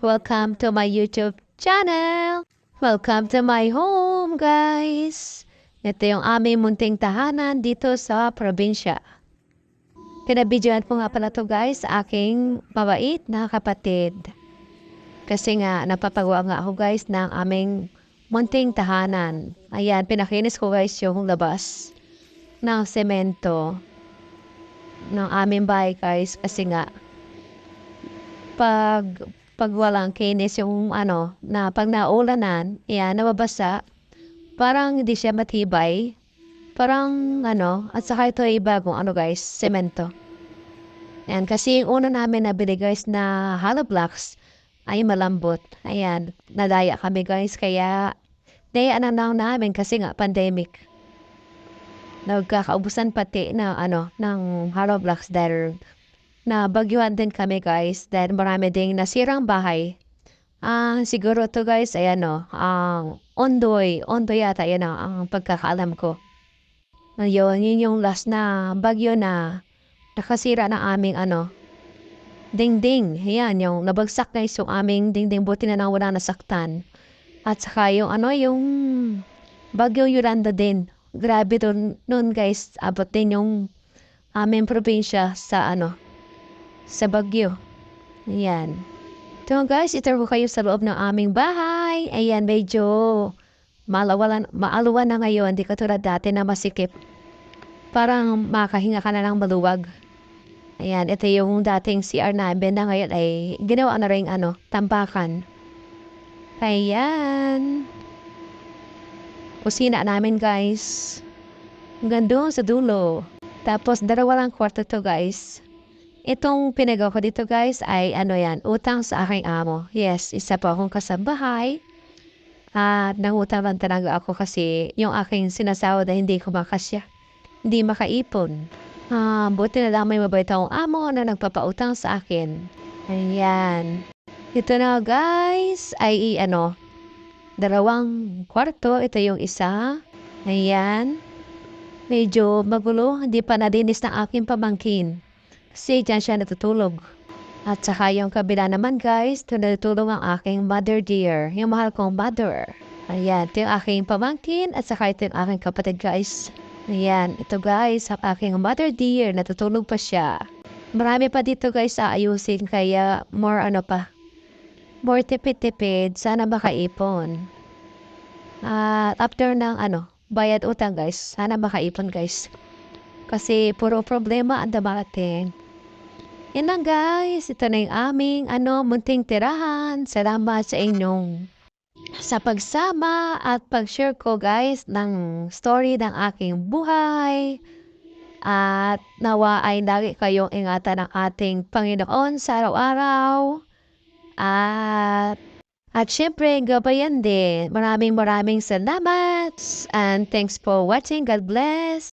Welcome to my YouTube channel. Welcome to my home, guys. Ito yung aming munting tahanan dito sa probinsya. Pinabidyoan po nga pala to guys sa aking mabait na kapatid. Kasi nga napapagawa nga ako guys ng aming munting tahanan. Ayan, pinakinis ko guys yung labas ng semento ng aming bahay guys. Kasi nga pag walang kinis yung na pag naulanan, yan, nababasa, parang hindi siya matibay. Parang at saka ito ay bagong guys, semento. Ayan, kasi yung una namin nabili guys na hollow blocks ay malambot. Ayan, nadaya kami guys, kaya dayaan na lang namin kasi nga pandemic. Nagkakaubusan pati na ng hollow blocks dahil na bagyuhan din kami guys dahil marami ding nasirang bahay. Siguro to guys ay ang Ondoy yata yan ang pagkakaalam ko. Yun yung last na bagyo na nakasira ng aming dingding. Yan, yung nabagsak guys yung aming dingding, buti na lang wala nasaktan. At saka yung yung bagyo Yolanda din. Grabe nun guys, abot din yung aming probinsya sa bagyo. Ayan. Ito guys, ituro kayo sa loob ng aming bahay. Ayan, medyo maaluwan na ngayon. Di katulad dati na masikip. Parang makahinga ka na lang maluwag. Ayan, ito yung dating CR namin na ngayon ay ginawa na rin tambakan. Ayan. Kusina namin guys. Hanggang doon sa dulo. Tapos dalawa lang kwarto to guys. Itong pinagawa ko dito guys ay utang sa aking amo. Yes, isa po akong kasambahay. At nangutang lang talaga ako kasi yung aking sinasahod na hindi ko makasya. Hindi makaipon. Buti na lang may mabait akong amo na nagpapautang sa akin. Ayan. Ito na guys ay dalawang kwarto. Ito yung isa. Ayan. Medyo magulo. Hindi pa nadinis ng aking pamangkin. Kasi dyan siya natutulog. At saka yung kabila naman guys, natutulog ang aking mother dear. Yung mahal kong mother. Ayan, ito yung aking pamangkin at saka ito yung aking kapatid guys. Ayan, ito guys, ang aking mother dear, natutulog pa siya. Marami pa dito guys aayusin kaya more more tipid-tipid, sana makaipon. At after ng bayad utang guys, sana makaipon guys. Kasi puro problema ang dumarating. Yan lang guys, ito na yung aming munting tirahan. Salamat sa inyong sa pagsama at pag-share ko guys ng story ng aking buhay. At nawa ay lagi kayong ingatan ng ating Panginoon sa araw-araw. At syempre, gabayan din. Maraming salamat. And thanks for watching. God bless.